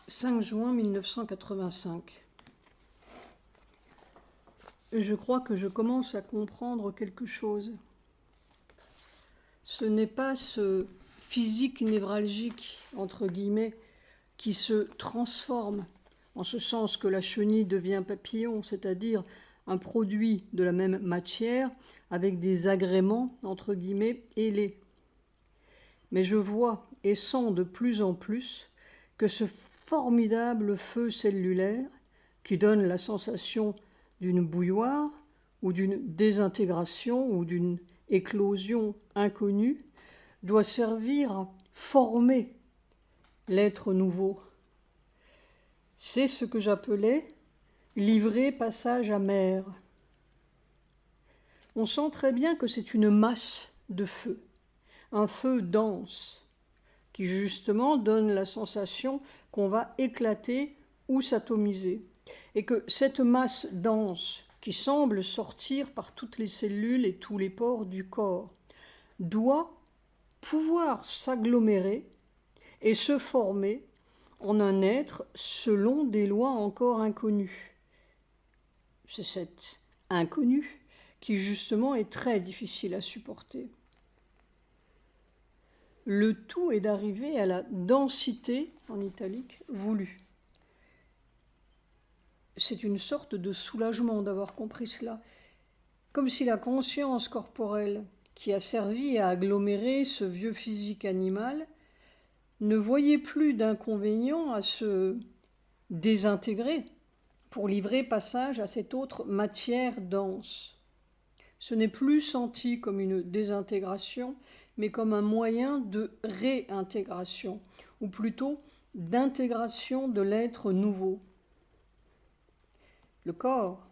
5 juin 1985. Je crois que je commence à comprendre quelque chose. Ce n'est pas ce physique névralgique, entre guillemets, qui se transforme, en ce sens que la chenille devient papillon, c'est-à-dire un produit de la même matière avec des agréments, entre guillemets, ailés. Mais je vois et sens de plus en plus que ce formidable feu cellulaire, qui donne la sensation d'une bouilloire ou d'une désintégration ou d'une éclosion inconnue, doit servir à former l'être nouveau. C'est ce que j'appelais livrer passage amer. On sent très bien que c'est une masse de feu, un feu dense, qui justement donne la sensation qu'on va éclater ou s'atomiser. Et que cette masse dense, qui semble sortir par toutes les cellules et tous les pores du corps, doit pouvoir s'agglomérer et se former en un être selon des lois encore inconnues. C'est cet inconnu qui justement est très difficile à supporter. Le tout est d'arriver à la densité, en italique, voulue. C'est une sorte de soulagement d'avoir compris cela, comme si la conscience corporelle qui a servi à agglomérer ce vieux physique animal ne voyait plus d'inconvénient à se désintégrer pour livrer passage à cette autre matière dense. Ce n'est plus senti comme une désintégration, mais comme un moyen de réintégration, ou plutôt d'intégration de l'être nouveau. Le corps,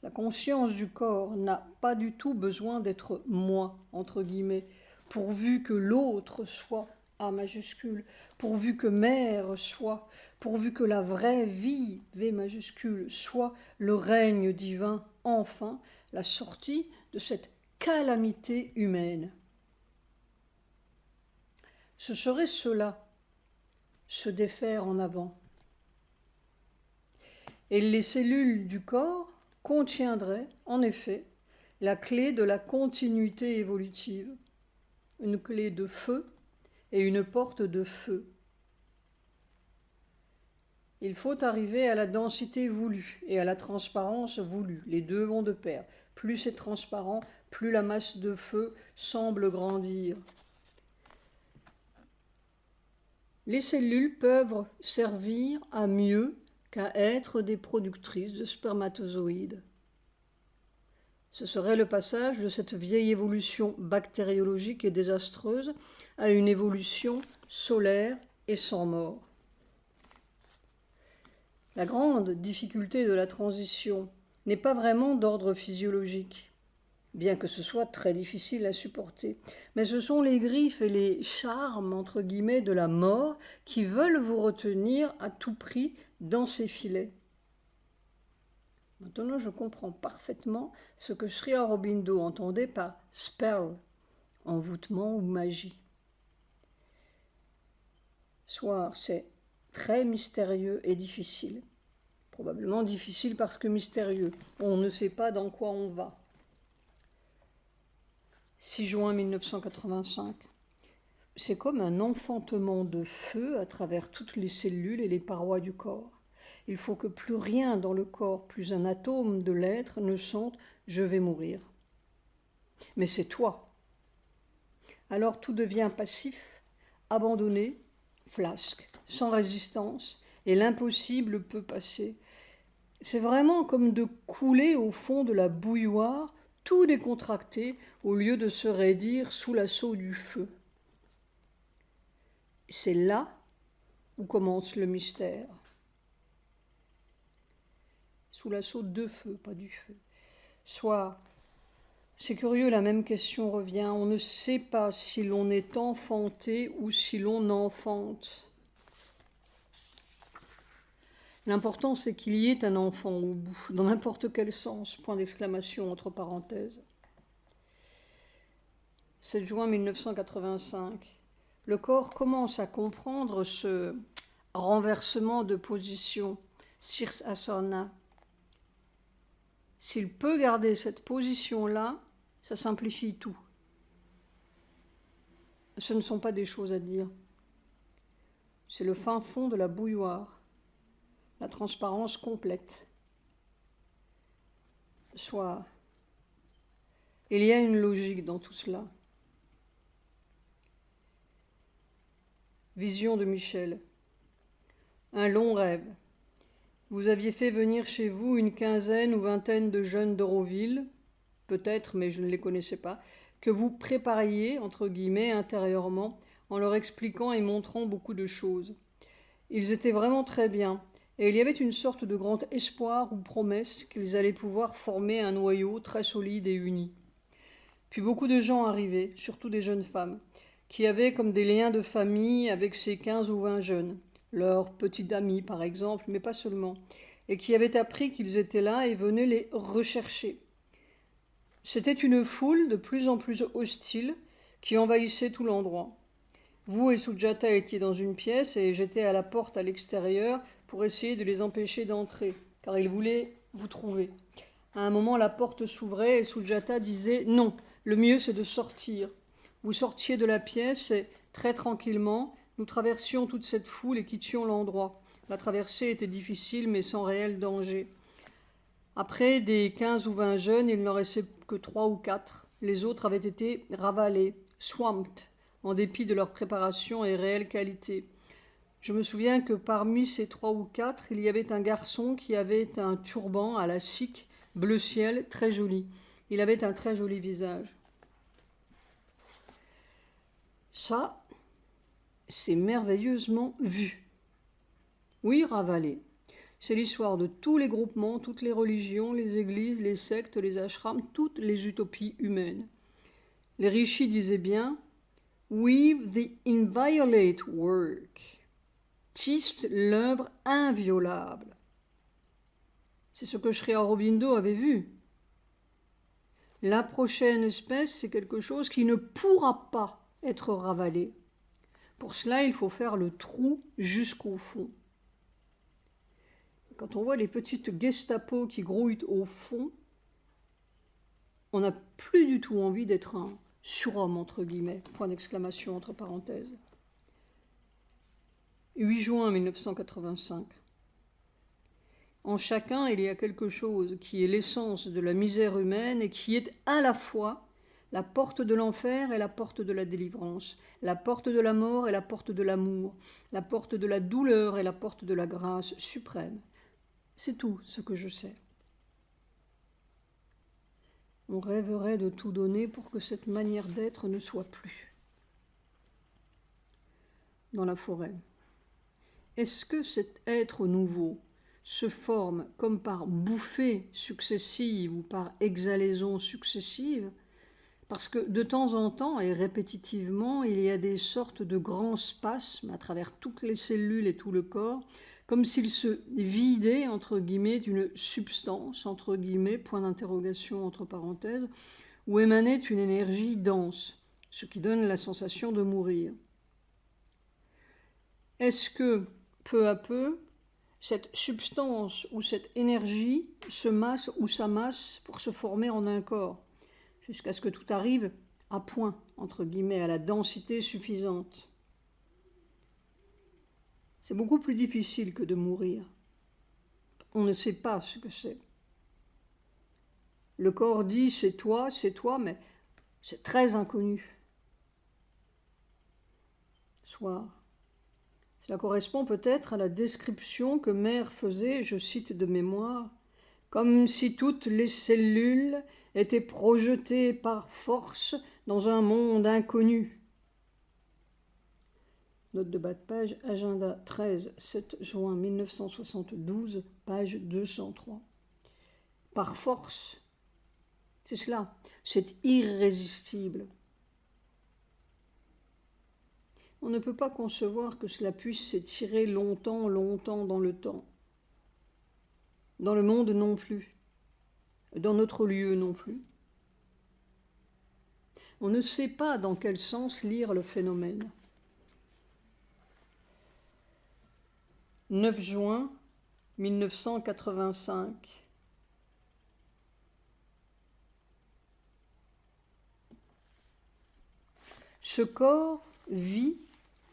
la conscience du corps n'a pas du tout besoin d'être moi, entre guillemets, pourvu que l'autre soit A majuscule, pourvu que mère soit, pourvu que la vraie vie, V majuscule, soit le règne divin, enfin, la sortie de cette calamité humaine. Ce serait cela, se défaire en avant. Et les cellules du corps contiendraient, en effet, la clé de la continuité évolutive, une clé de feu et une porte de feu. Il faut arriver à la densité voulue et à la transparence voulue. Les deux vont de pair. Plus c'est transparent, plus la masse de feu semble grandir. Les cellules peuvent servir à mieux qu'à être des productrices de spermatozoïdes. Ce serait le passage de cette vieille évolution bactériologique et désastreuse à une évolution solaire et sans mort. La grande difficulté de la transition n'est pas vraiment d'ordre physiologique, bien que ce soit très difficile à supporter, mais ce sont les griffes et les charmes, entre guillemets, de la mort qui veulent vous retenir à tout prix dans ces filets. Maintenant, je comprends parfaitement ce que Sri Aurobindo entendait par spell, envoûtement ou magie. Soit c'est très mystérieux et difficile. Probablement difficile parce que mystérieux. On ne sait pas dans quoi on va. 6 juin 1985. C'est comme un enfantement de feu à travers toutes les cellules et les parois du corps. Il faut que plus rien dans le corps, plus un atome de l'être ne sente « je vais mourir ». Mais c'est toi. Alors tout devient passif, abandonné, flasque, sans résistance, et l'impossible peut passer. C'est vraiment comme de couler au fond de la bouilloire, tout décontracté, au lieu de se raidir sous l'assaut du feu. C'est là où commence le mystère. Sous l'assaut de feu, pas du feu. Soit, c'est curieux, la même question revient. On ne sait pas si l'on est enfanté ou si l'on enfante. L'important, c'est qu'il y ait un enfant au bout, dans n'importe quel sens, point d'exclamation entre parenthèses. 7 juin 1985. Le corps commence à comprendre ce renversement de position, sirsasana. S'il peut garder cette position-là, ça simplifie tout. Ce ne sont pas des choses à dire. C'est le fin fond de la bouilloire, la transparence complète. Soit, il y a une logique dans tout cela. Vision de Michel. Un long rêve. Vous aviez fait venir chez vous une quinzaine ou vingtaine de jeunes d'Auroville, peut-être, mais je ne les connaissais pas, que vous prépariez, entre guillemets, intérieurement, en leur expliquant et montrant beaucoup de choses. Ils étaient vraiment très bien, et il y avait une sorte de grand espoir ou promesse qu'ils allaient pouvoir former un noyau très solide et uni. Puis beaucoup de gens arrivaient, surtout des jeunes femmes, qui avaient comme des liens de famille avec ces 15 ou 20 jeunes, leurs petites amies par exemple, mais pas seulement, et qui avaient appris qu'ils étaient là et venaient les rechercher. C'était une foule de plus en plus hostile qui envahissait tout l'endroit. Vous et Sujata étiez dans une pièce et j'étais à la porte à l'extérieur pour essayer de les empêcher d'entrer, car ils voulaient vous trouver. À un moment, la porte s'ouvrait et Sujata disait « Non, le mieux c'est de sortir ». Vous sortiez de la pièce et, très tranquillement, nous traversions toute cette foule et quittions l'endroit. La traversée était difficile mais sans réel danger. Après des 15 ou 20 jeunes, il n'en restait que 3 ou 4. Les autres avaient été ravalés, swamped, en dépit de leur préparation et réelle qualité. Je me souviens que parmi ces 3 ou 4, il y avait un garçon qui avait un turban à la sikh, bleu ciel, très joli. Il avait un très joli visage. Ça, c'est merveilleusement vu. Oui, ravalé. C'est l'histoire de tous les groupements, toutes les religions, les églises, les sectes, les ashrams, toutes les utopies humaines. Les rishis disaient bien « Weave the inviolate work ». Tisse l'œuvre inviolable. C'est ce que Sri Aurobindo avait vu. La prochaine espèce, c'est quelque chose qui ne pourra pas être ravalé. Pour cela, il faut faire le trou jusqu'au fond. Quand on voit les petites Gestapo qui grouillent au fond, on n'a plus du tout envie d'être un surhomme, entre guillemets, point d'exclamation entre parenthèses. 8 juin 1985. En chacun, il y a quelque chose qui est l'essence de la misère humaine et qui est à la fois la porte de l'enfer et la porte de la délivrance, la porte de la mort et la porte de l'amour, la porte de la douleur et la porte de la grâce suprême. C'est tout ce que je sais. On rêverait de tout donner pour que cette manière d'être ne soit plus. Dans la forêt. Est-ce que cet être nouveau se forme comme par bouffées successives ou par exhalaisons successives? Parce que de temps en temps et répétitivement, il y a des sortes de grands spasmes à travers toutes les cellules et tout le corps, comme s'il se vidait, entre guillemets, d'une substance, entre guillemets, point d'interrogation, entre parenthèses, où émanait une énergie dense, ce qui donne la sensation de mourir. Est-ce que, peu à peu, cette substance ou cette énergie se masse ou s'amasse pour se former en un corps, jusqu'à ce que tout arrive à point, entre guillemets, à la densité suffisante? C'est beaucoup plus difficile que de mourir. On ne sait pas ce que c'est. Le corps dit c'est toi, mais c'est très inconnu. Soit. Cela correspond peut-être à la description que Mère faisait, je cite de mémoire, comme si toutes les cellules étaient projetées par force dans un monde inconnu. Note de bas de page, agenda 13, 7 juin 1972, page 203. Par force, c'est cela, c'est irrésistible. On ne peut pas concevoir que cela puisse s'étirer longtemps, longtemps dans le temps. Dans le monde non plus, dans notre lieu non plus. On ne sait pas dans quel sens lire le phénomène. 9 juin 1985. Ce corps vit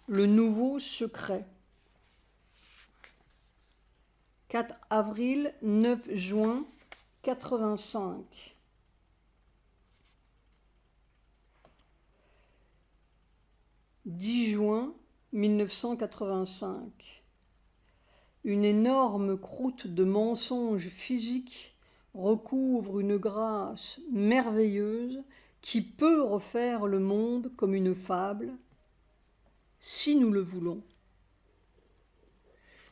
le nouveau secret. 4 avril, 9 juin 85. « 10 juin 1985. Une énorme croûte de mensonges physiques recouvre une grâce merveilleuse qui peut refaire le monde comme une fable, si nous le voulons.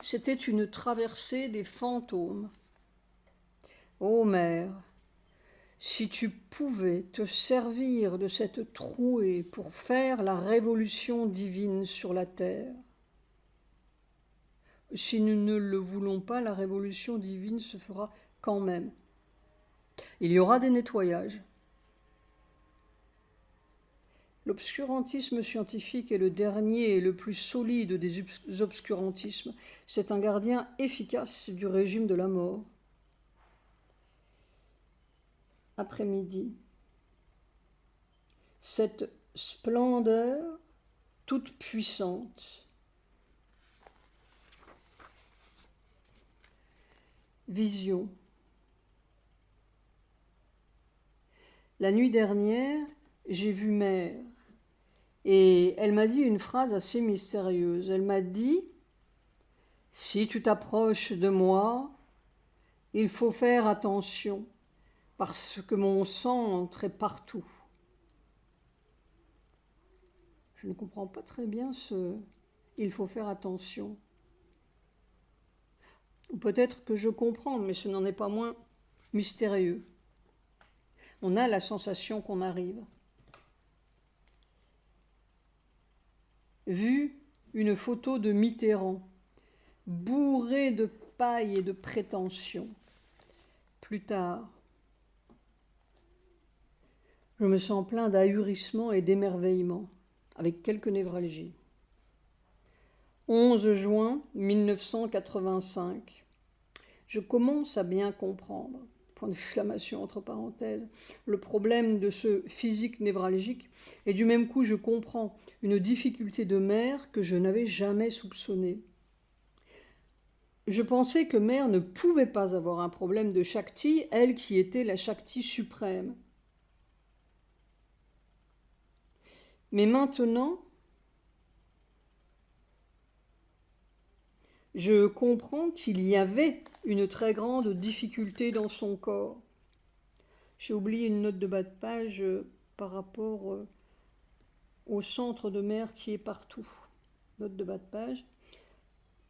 C'était une traversée des fantômes. Ô mère, si tu pouvais te servir de cette trouée pour faire la révolution divine sur la terre. Si nous ne le voulons pas, la révolution divine se fera quand même. Il y aura des nettoyages. L'obscurantisme scientifique est le dernier et le plus solide des obscurantismes. C'est un gardien efficace du régime de la mort. Après-midi. Cette splendeur toute puissante. Vision. La nuit dernière, j'ai vu Mère et elle m'a dit une phrase assez mystérieuse. Elle m'a dit « Si tu t'approches de moi, il faut faire attention parce que mon sang entrait partout. » Je ne comprends pas très bien ce « il faut faire attention ». Ou peut-être que je comprends, mais ce n'en est pas moins mystérieux. On a la sensation qu'on arrive. Vu une photo de Mitterrand, bourré de paille et de prétention. Plus tard, je me sens plein d'ahurissement et d'émerveillement, avec quelques névralgies. 11 juin 1985. Je commence à bien comprendre, point d'exclamation entre parenthèses, le problème de ce physique névralgique, et du même coup je comprends une difficulté de Mère que je n'avais jamais soupçonnée. Je pensais que Mère ne pouvait pas avoir un problème de Shakti, elle qui était la Shakti suprême. Mais maintenant, je comprends qu'il y avait une très grande difficulté dans son corps. J'ai oublié une note de bas de page par rapport au centre de Mère qui est partout. Note de bas de page.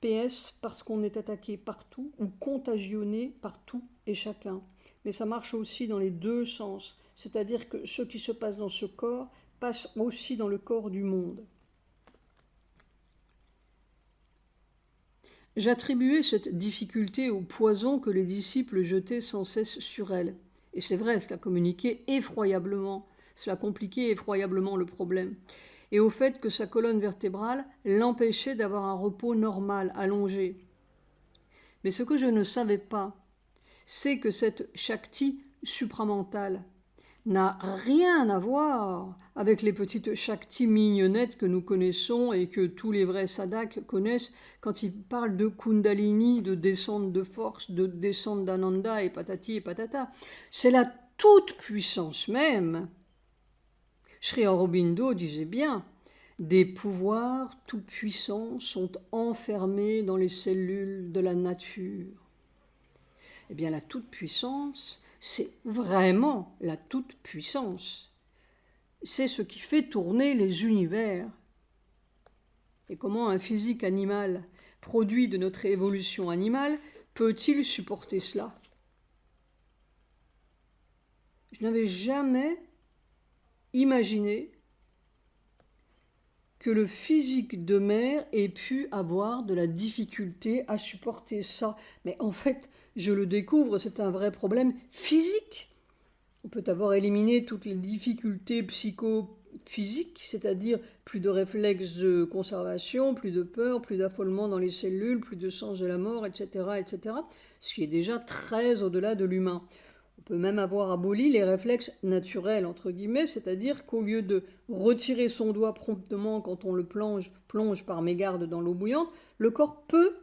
PS, parce qu'on est attaqué partout ou contagionné par tout et chacun. Mais ça marche aussi dans les deux sens. C'est-à-dire que ce qui se passe dans ce corps passe aussi dans le corps du monde. J'attribuais cette difficulté au poison que les disciples jetaient sans cesse sur elle. Et c'est vrai, cela communiquait effroyablement, cela compliquait effroyablement le problème. Et au fait que sa colonne vertébrale l'empêchait d'avoir un repos normal, allongé. Mais ce que je ne savais pas, c'est que cette Shakti supramentale n'a rien à voir avec les petites Shakti mignonnettes que nous connaissons et que tous les vrais sadhaks connaissent quand ils parlent de Kundalini, de descente de force, de descente d'Ananda et patati et patata. C'est la toute-puissance même. Sri Aurobindo disait bien, des pouvoirs tout-puissants sont enfermés dans les cellules de la nature. Eh bien, la toute-puissance, c'est vraiment la toute-puissance. C'est ce qui fait tourner les univers. Et comment un physique animal, produit de notre évolution animale, peut-il supporter cela? Je n'avais jamais imaginé que le physique de Mère ait pu avoir de la difficulté à supporter ça. Mais en fait, je le découvre, c'est un vrai problème physique. On peut avoir éliminé toutes les difficultés physique, c'est-à-dire plus de réflexes de conservation, plus de peur, plus d'affolement dans les cellules, plus de sens de la mort, etc., etc., ce qui est déjà très au-delà de l'humain. On peut même avoir aboli les réflexes naturels, entre guillemets, c'est-à-dire qu'au lieu de retirer son doigt promptement quand on le plonge par mégarde dans l'eau bouillante, le corps peut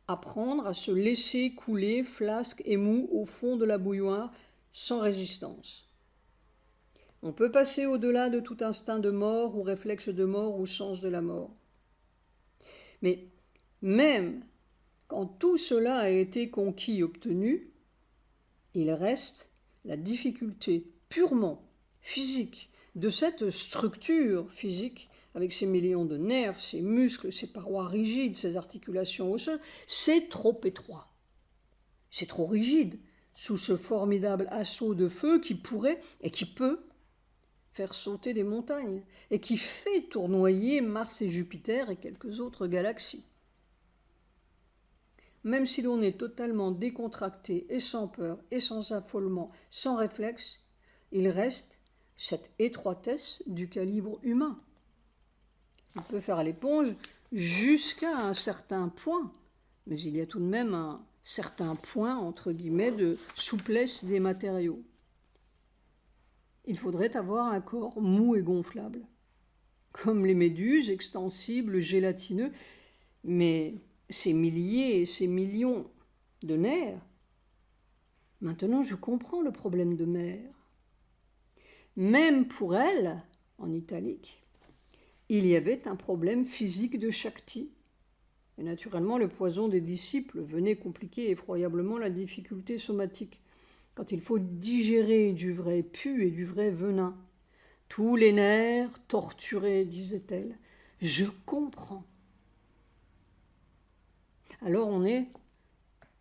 apprendre à se laisser couler, flasque et mou, au fond de la bouilloire, sans résistance. On peut passer au-delà de tout instinct de mort ou réflexe de mort ou sens de la mort. Mais même quand tout cela a été conquis et obtenu, il reste la difficulté purement physique de cette structure physique avec ses millions de nerfs, ses muscles, ses parois rigides, ses articulations osseuses. C'est trop étroit, c'est trop rigide sous ce formidable assaut de feu qui pourrait et qui peut faire sauter des montagnes et qui fait tournoyer Mars et Jupiter et quelques autres galaxies. Même si l'on est totalement décontracté et sans peur et sans affolement, sans réflexe, il reste cette étroitesse du calibre humain. On peut faire l'éponge jusqu'à un certain point, mais il y a tout de même un certain point, entre guillemets, de souplesse des matériaux. Il faudrait avoir un corps mou et gonflable, comme les méduses, extensibles, gélatineux, mais ces milliers et ces millions de nerfs. Maintenant, je comprends le problème de Mère. Même pour elle, en italique, il y avait un problème physique de Shakti. Et naturellement, le poison des disciples venait compliquer effroyablement la difficulté somatique, quand il faut digérer du vrai pu et du vrai venin. Tous les nerfs torturés, disait-elle. Je comprends. Alors on est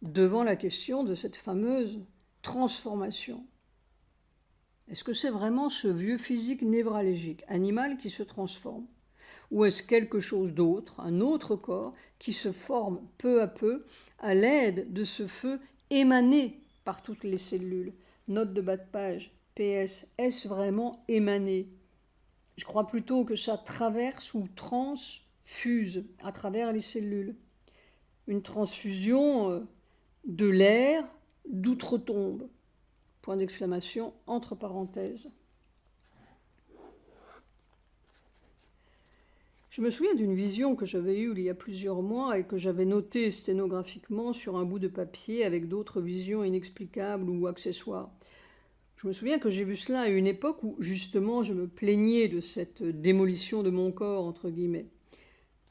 devant la question de cette fameuse transformation. Est-ce que c'est vraiment ce vieux physique névralgique, animal, qui se transforme? Ou est-ce quelque chose d'autre, un autre corps, qui se forme peu à peu à l'aide de ce feu émané par toutes les cellules? Note de bas de page, PS, est-ce vraiment émané? Je crois plutôt que ça traverse ou transfuse à travers les cellules. Une transfusion de l'air d'outre-tombe. Point d'exclamation, entre parenthèses. Je me souviens d'une vision que j'avais eue il y a plusieurs mois et que j'avais notée sténographiquement sur un bout de papier avec d'autres visions inexplicables ou accessoires. Je me souviens que j'ai vu cela à une époque où justement je me plaignais de cette démolition de mon corps, entre guillemets.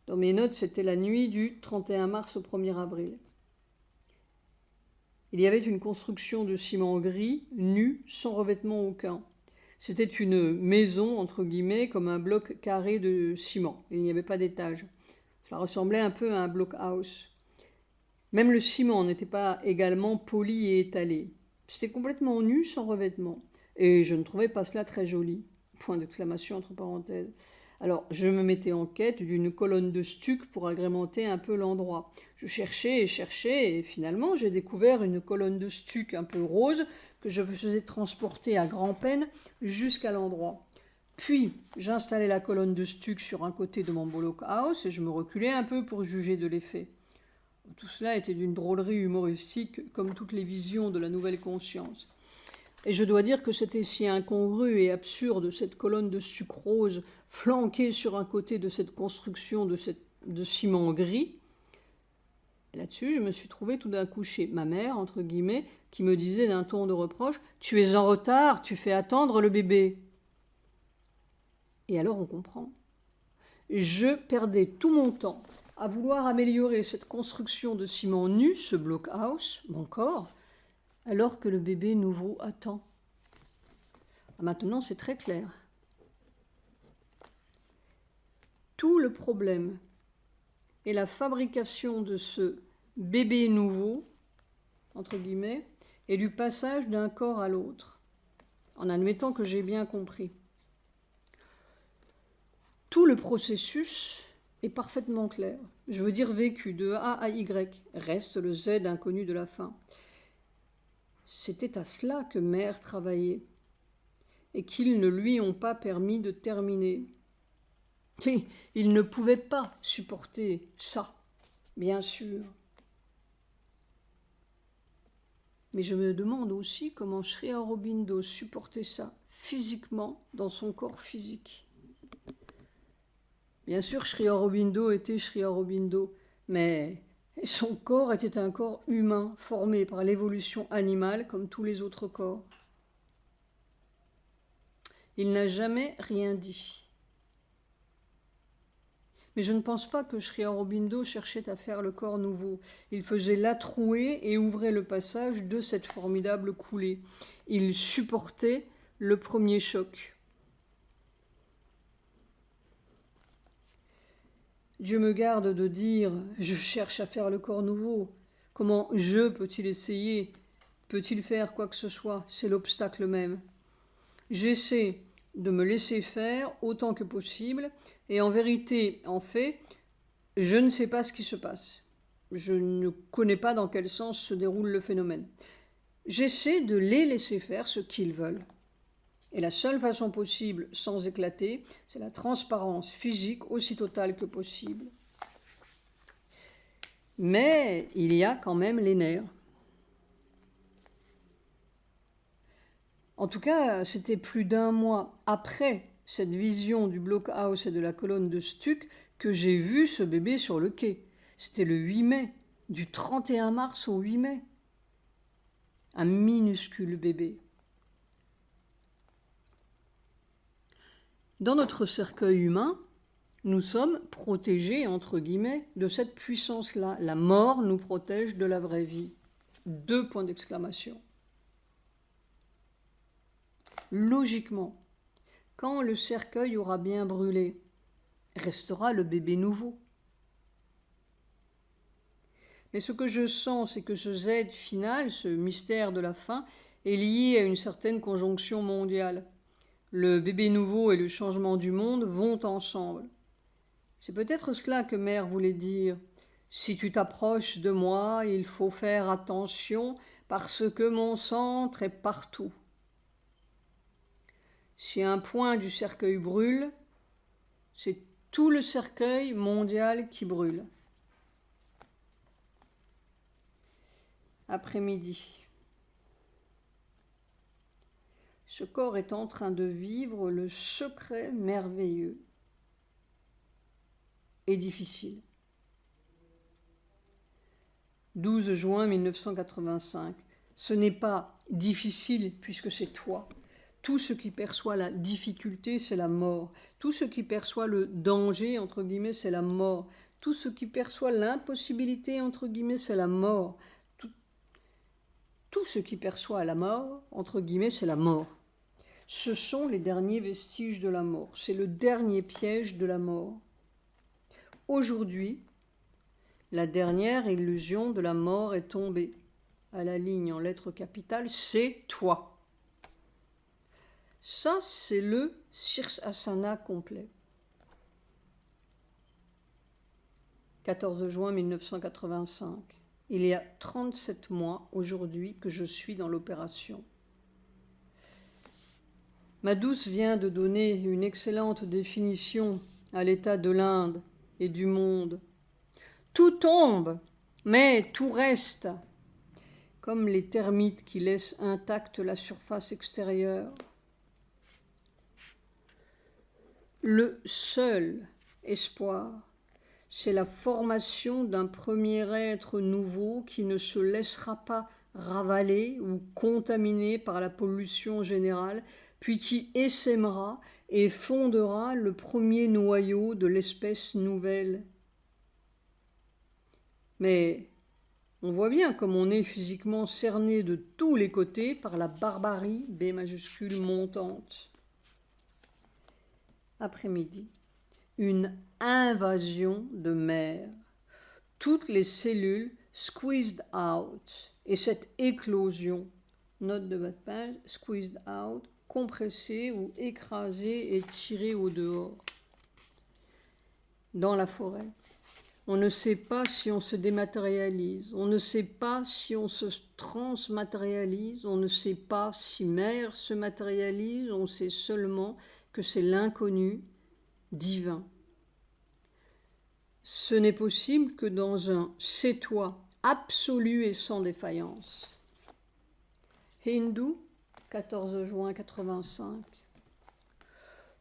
Dans mes notes, c'était la nuit du 31 mars au 1er avril. Il y avait une construction de ciment gris, nu, sans revêtement aucun. C'était une maison, entre guillemets, comme un bloc carré de ciment. Il n'y avait pas d'étage. Cela ressemblait un peu à un blockhouse. Même le ciment n'était pas également poli et étalé. C'était complètement nu, sans revêtement. Et je ne trouvais pas cela très joli. Point d'exclamation entre parenthèses. Alors, je me mettais en quête d'une colonne de stuc pour agrémenter un peu l'endroit. Je cherchais et finalement, j'ai découvert une colonne de stuc un peu rose que je faisais transporter à grand-peine jusqu'à l'endroit. Puis, j'installais la colonne de stuc sur un côté de mon blockhouse et je me reculais un peu pour juger de l'effet. Tout cela était d'une drôlerie humoristique, comme toutes les visions de la nouvelle conscience. Et je dois dire que c'était si incongru et absurde, cette colonne de sucrose flanquée sur un côté de cette construction de ciment gris. Et là-dessus, je me suis trouvée tout d'un coup chez ma mère, entre guillemets, qui me disait d'un ton de reproche « Tu es en retard, tu fais attendre le bébé ». Et alors on comprend. Je perdais tout mon temps à vouloir améliorer cette construction de ciment nu, ce blockhouse, mon corps, alors que le bébé nouveau attend. Maintenant, c'est très clair. Tout le problème est la fabrication de ce bébé nouveau, entre guillemets, et du passage d'un corps à l'autre, en admettant que j'ai bien compris. Tout le processus est parfaitement clair. Je veux dire vécu, de A à Y, reste le Z inconnu de la fin. C'était à cela que Mère travaillait. et qu'ils ne lui ont pas permis de terminer. Et il ne pouvait pas supporter ça, bien sûr. Mais je me demande aussi comment Sri Aurobindo supportait ça physiquement dans son corps physique. Bien sûr, Sri Aurobindo était Sri Aurobindo, mais son corps était un corps humain formé par l'évolution animale comme tous les autres corps. Il n'a jamais rien dit. Mais je ne pense pas que Sri Aurobindo cherchait à faire le corps nouveau. Il faisait la trouée et ouvrait le passage de cette formidable coulée. Il supportait le premier choc. Dieu me garde de dire « je cherche à faire le corps nouveau ». Comment je peut-il essayer? Peut-il faire quoi que ce soit? C'est l'obstacle même. J'essaie de me laisser faire autant que possible, et en vérité, en fait, je ne sais pas ce qui se passe. Je ne connais pas dans quel sens se déroule le phénomène. J'essaie de les laisser faire ce qu'ils veulent. Et la seule façon possible, sans éclater, c'est la transparence physique aussi totale que possible. Mais il y a quand même les nerfs. En tout cas, c'était plus d'un mois après cette vision du blockhouse et de la colonne de stuc que j'ai vu ce bébé sur le quai. C'était le 8 mai, du 31 mars au 8 mai. Un minuscule bébé. Dans notre cercueil humain, nous sommes protégés, entre guillemets, de cette puissance-là. La mort nous protège de la vraie vie. 2 points d'exclamation. Logiquement, quand le cercueil aura bien brûlé, restera le bébé nouveau. Mais ce que je sens, c'est que ce Z final, ce mystère de la fin, est lié à une certaine conjonction mondiale. Le bébé nouveau et le changement du monde vont ensemble. C'est peut-être cela que Mère voulait dire. Si tu t'approches de moi, il faut faire attention parce que mon centre est partout. Si un point du cercueil brûle, c'est tout le cercueil mondial qui brûle. Après-midi. Ce corps est en train de vivre le secret merveilleux et difficile. 12 juin 1985. Ce n'est pas difficile puisque c'est toi. Tout ce qui perçoit la difficulté, c'est la mort. Tout ce qui perçoit le danger, entre guillemets, c'est la mort. Tout ce qui perçoit l'impossibilité, entre guillemets, c'est la mort. Tout ce qui perçoit la mort, entre guillemets, c'est la mort. Ce sont les derniers vestiges de la mort. C'est le dernier piège de la mort. Aujourd'hui, la dernière illusion de la mort est tombée. À la ligne en lettres capitales, c'est toi. Ça, c'est le Sirsasana complet. 14 juin 1985. Il y a 37 mois aujourd'hui que je suis dans l'opération. Ma douce vient de donner une excellente définition à l'état de l'Inde et du monde. Tout tombe, mais tout reste, comme les termites qui laissent intacte la surface extérieure. Le seul espoir, c'est la formation d'un premier être nouveau qui ne se laissera pas ravaler ou contaminer par la pollution générale, puis qui essaimera et fondera le premier noyau de l'espèce nouvelle. Mais on voit bien comme on est physiquement cerné de tous les côtés par la barbarie B majuscule montante. Après-midi, une invasion de mer. Toutes les cellules squeezed out. Et cette éclosion, note de bas de page, squeezed out, compressée ou écrasée et tirée au dehors. Dans la forêt, On ne sait pas si on se dématérialise, on ne sait pas si on se transmatérialise, on ne sait pas si mère se matérialise, on sait seulement que c'est l'inconnu divin. Ce n'est possible que dans un c'est toi absolu et sans défaillance. Hindou, 14 juin 85.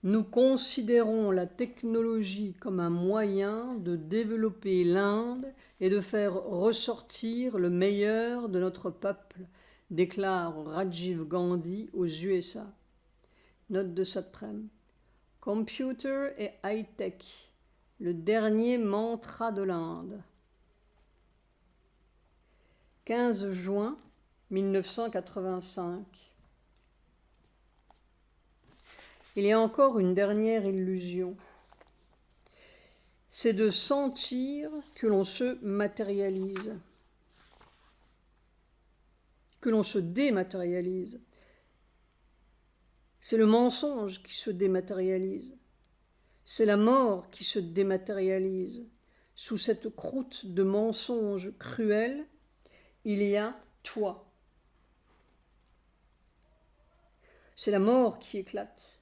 Nous considérons la technologie comme un moyen de développer l'Inde et de faire ressortir le meilleur de notre peuple, déclare Rajiv Gandhi aux USA. Note de Satrem. Computer et high-tech, le dernier mantra de l'Inde. 15 juin 1985. Il y a encore une dernière illusion. C'est de sentir que l'on se matérialise, que l'on se dématérialise. C'est le mensonge qui se dématérialise. C'est la mort qui se dématérialise. Sous cette croûte de mensonges cruels, il y a toi. C'est la mort qui éclate.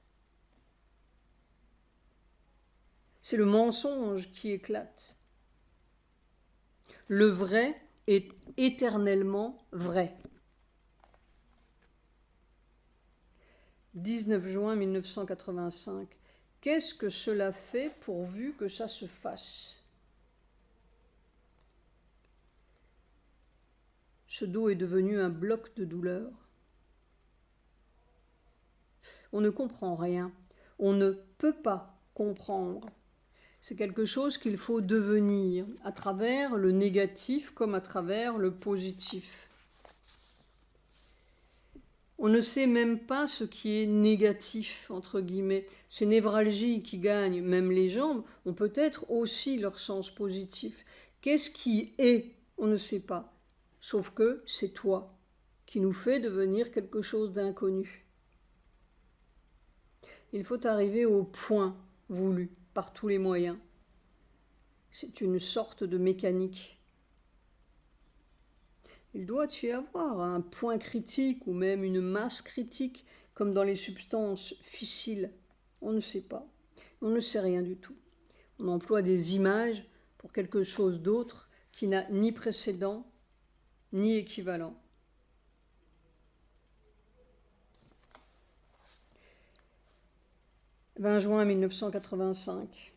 C'est le mensonge qui éclate. Le vrai est éternellement vrai. 19 juin 1985. Qu'est-ce que cela fait pourvu que ça se fasse? Ce dos est devenu un bloc de douleur. On ne comprend rien. On ne peut pas comprendre. C'est quelque chose qu'il faut devenir à travers le négatif comme à travers le positif. On ne sait même pas ce qui est négatif, entre guillemets. Ces névralgies qui gagnent même les jambes ont peut-être aussi leur sens positif. Qu'est-ce qui est? On ne sait pas. Sauf que c'est toi qui nous fait devenir quelque chose d'inconnu. Il faut arriver au point voulu par tous les moyens. C'est une sorte de mécanique. Il doit y avoir un point critique ou même une masse critique, comme dans les substances fissiles. On ne sait pas. On ne sait rien du tout. On emploie des images pour quelque chose d'autre qui n'a ni précédent ni équivalent. « 20 juin 1985.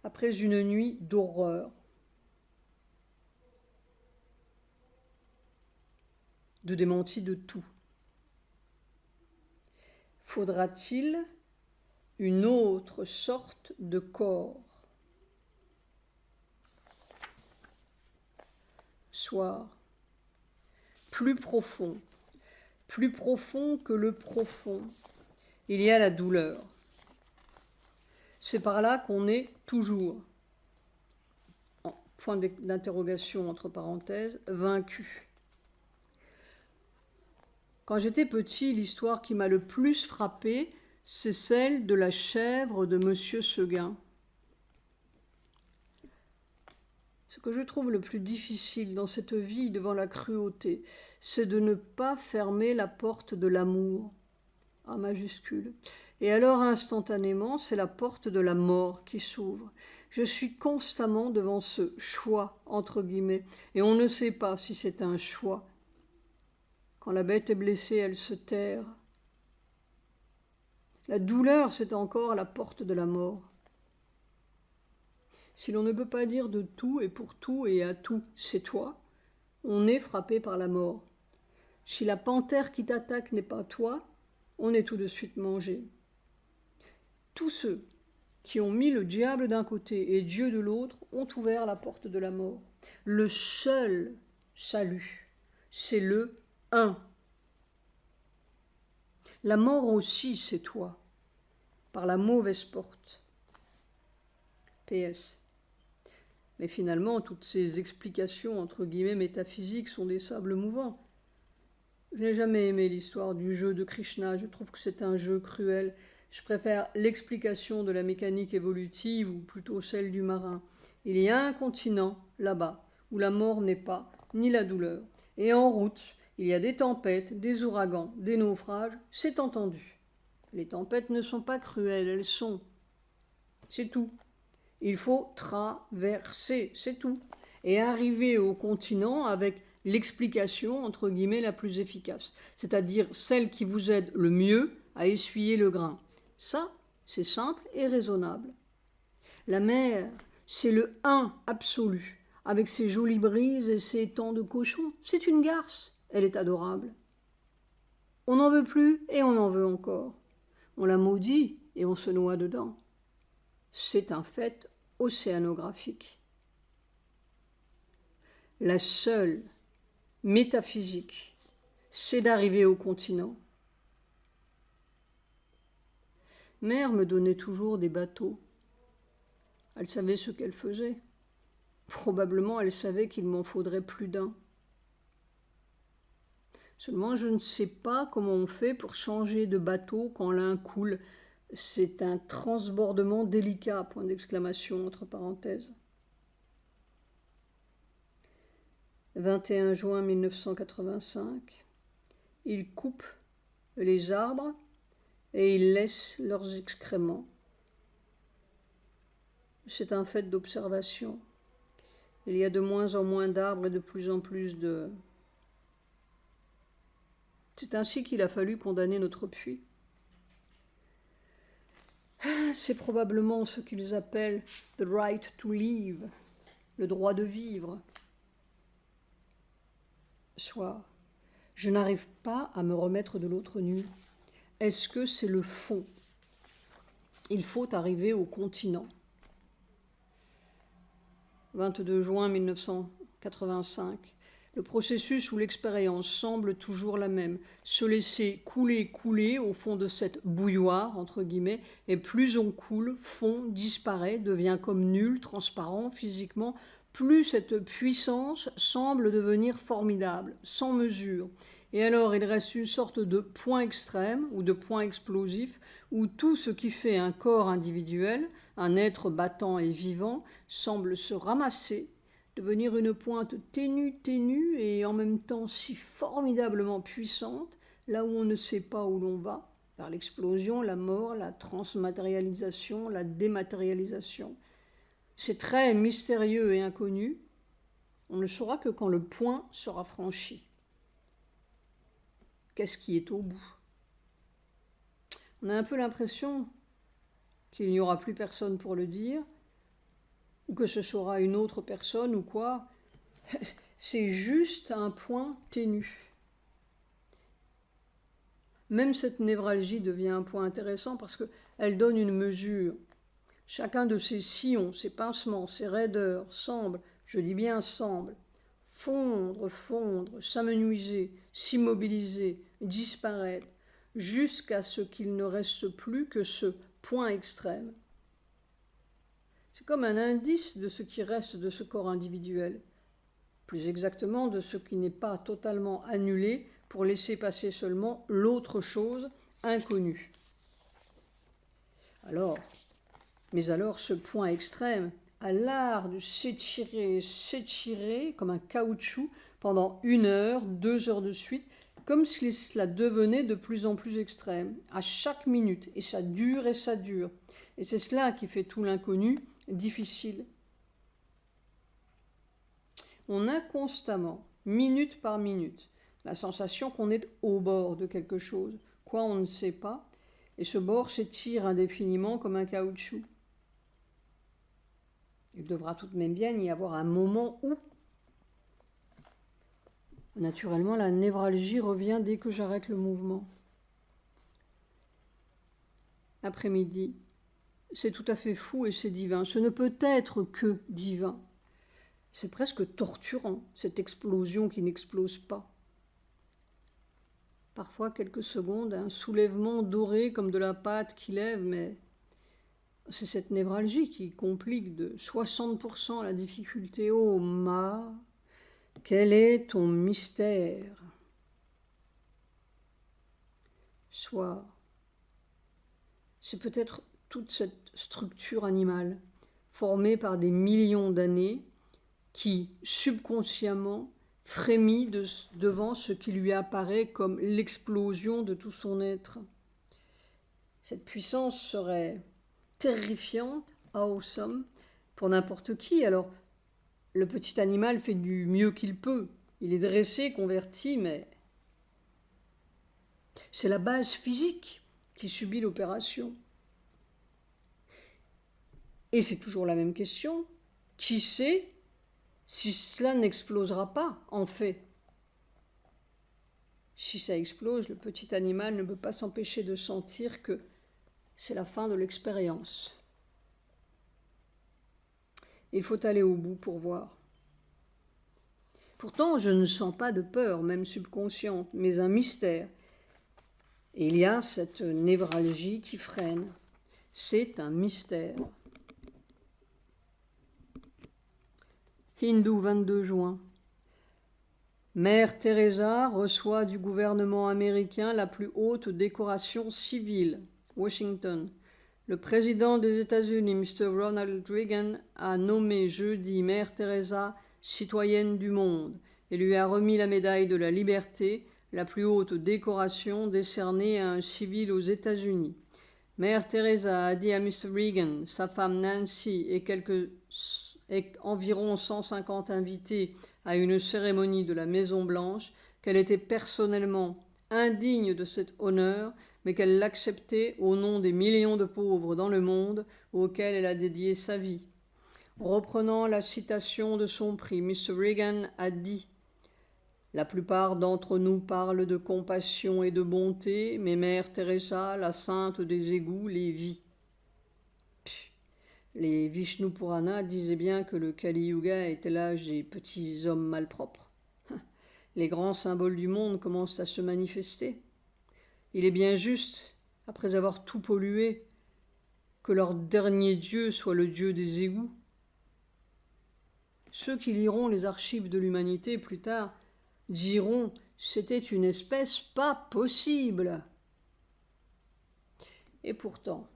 Après une nuit d'horreur, de démenti de tout. Faudra-t-il une autre sorte de corps? Soir, plus profond que le profond, il y a la douleur. C'est par là qu'on est toujours, point d'interrogation entre parenthèses, vaincu. Quand j'étais petit, l'histoire qui m'a le plus frappé, c'est celle de la chèvre de Monsieur Seguin. Ce que je trouve le plus difficile dans cette vie devant la cruauté, c'est de ne pas fermer la porte de l'amour, A majuscule. Et alors, instantanément, c'est la porte de la mort qui s'ouvre. Je suis constamment devant ce choix, entre guillemets, et on ne sait pas si c'est un choix. Quand la bête est blessée, elle se terre. La douleur, c'est encore la porte de la mort. Si l'on ne peut pas dire de tout et pour tout et à tout, c'est toi, on est frappé par la mort. Si la panthère qui t'attaque n'est pas toi, on est tout de suite mangé. Tous ceux qui ont mis le diable d'un côté et Dieu de l'autre ont ouvert la porte de la mort. Le seul salut, c'est le un. La mort aussi, c'est toi, par la mauvaise porte. PS. Mais finalement, toutes ces explications, entre guillemets, métaphysiques sont des sables mouvants. Je n'ai jamais aimé l'histoire du jeu de Krishna, je trouve que c'est un jeu cruel. Je préfère l'explication de la mécanique évolutive ou plutôt celle du marin. Il y a un continent là-bas où la mort n'est pas, ni la douleur. Et en route, il y a des tempêtes, des ouragans, des naufrages, c'est entendu. Les tempêtes ne sont pas cruelles, elles sont. C'est tout. Il faut traverser, c'est tout. Et arriver au continent avec l'explication, entre guillemets, la plus efficace. C'est-à-dire celle qui vous aide le mieux à essuyer le grain. Ça, c'est simple et raisonnable. La mer, c'est le un absolu, avec ses jolies brises et ses temps de cochon. C'est une garce, elle est adorable. On n'en veut plus et on en veut encore. On la maudit et on se noie dedans. C'est un fait océanographique. La seule métaphysique, c'est d'arriver au continent. Mère me donnait toujours des bateaux. Elle savait ce qu'elle faisait. Probablement elle savait qu'il m'en faudrait plus d'un. Seulement je ne sais pas comment on fait pour changer de bateau quand l'un coule. C'est un transbordement délicat, point d'exclamation, entre parenthèses. 21 juin 1985. Ils coupent les arbres et ils laissent leurs excréments. C'est un fait d'observation. Il y a de moins en moins d'arbres et de plus en plus de... C'est ainsi qu'il a fallu condamner notre puits. C'est probablement ce qu'ils appellent « the right to live », le droit de vivre. Soit, je n'arrive pas à me remettre de l'autre nu. Est-ce que c'est le fond? Il faut arriver au continent. 22 juin 1985. Le processus ou l'expérience semble toujours la même. Se laisser couler au fond de cette bouilloire, entre guillemets, et plus on coule, fond, disparaît, devient comme nul, transparent physiquement, plus cette puissance semble devenir formidable, sans mesure. Et alors il reste une sorte de point extrême ou de point explosif où tout ce qui fait un corps individuel, un être battant et vivant, semble se ramasser, devenir une pointe ténue et en même temps si formidablement puissante, là où on ne sait pas où l'on va, par l'explosion, la mort, la transmatérialisation, la dématérialisation. C'est très mystérieux et inconnu. On ne saura que quand le point sera franchi. Qu'est-ce qui est au bout? On a un peu l'impression qu'il n'y aura plus personne pour le dire, ou que ce sera une autre personne ou quoi. C'est juste un point ténu. Même cette névralgie devient un point intéressant parce qu'elle donne une mesure. Chacun de ces sillons, ces pincements, ces raideurs semble, je dis bien semble, fondre, s'amenuiser, s'immobiliser, disparaître, jusqu'à ce qu'il ne reste plus que ce point extrême. C'est comme un indice de ce qui reste de ce corps individuel, plus exactement de ce qui n'est pas totalement annulé pour laisser passer seulement l'autre chose inconnue. Alors ce point extrême a l'art de s'étirer comme un caoutchouc pendant 1 heure, 2 heures de suite, comme si cela devenait de plus en plus extrême, à chaque minute, et ça dure. Et c'est cela qui fait tout l'inconnu difficile. On a constamment, minute par minute, la sensation qu'on est au bord de quelque chose, quoi on ne sait pas, et ce bord s'étire indéfiniment comme un caoutchouc. Il devra tout de même bien y avoir un moment où, naturellement, la névralgie revient dès que j'arrête le mouvement. Après-midi, c'est tout à fait fou et c'est divin. Ce ne peut être que divin. C'est presque torturant, cette explosion qui n'explose pas. Parfois, quelques secondes, un soulèvement doré comme de la pâte qui lève, mais c'est cette névralgie qui complique de 60% la difficulté. Oh, quel est ton mystère? Soit, c'est peut-être toute cette structure animale formée par des millions d'années qui, subconsciemment, frémit devant ce qui lui apparaît comme l'explosion de tout son être. Cette puissance serait terrifiante, awesome, pour n'importe qui. Alors, le petit animal fait du mieux qu'il peut. Il est dressé, converti, mais c'est la base physique qui subit l'opération. Et c'est toujours la même question. Qui sait si cela n'explosera pas, en fait? Si ça explose, le petit animal ne peut pas s'empêcher de sentir que c'est la fin de l'expérience. Il faut aller au bout pour voir. Pourtant, je ne sens pas de peur, même subconsciente, mais un mystère. Et il y a cette névralgie qui freine. C'est un mystère. Hindou, 22 juin. Mère Teresa reçoit du gouvernement américain la plus haute décoration civile. Washington. Le président des États-Unis, Mr. Ronald Reagan, a nommé jeudi Mère Teresa citoyenne du monde et lui a remis la médaille de la liberté, la plus haute décoration décernée à un civil aux États-Unis. Mère Teresa a dit à Mr. Reagan, sa femme Nancy et environ 150 invités à une cérémonie de la Maison-Blanche qu'elle était personnellement indigne de cet honneur, mais qu'elle l'acceptait au nom des millions de pauvres dans le monde auxquels elle a dédié sa vie. Reprenant la citation de son prix, Mr. Reagan a dit « La plupart d'entre nous parlent de compassion et de bonté, mais Mère Teresa, la sainte des égouts, les vit. » Les Vishnu Purana disaient bien que le Kali Yuga était l'âge des petits hommes malpropres. Les grands symboles du monde commencent à se manifester. Il est bien juste, après avoir tout pollué, que leur dernier dieu soit le dieu des égouts. Ceux qui liront les archives de l'humanité plus tard diront « c'était une espèce pas possible ». Et pourtant,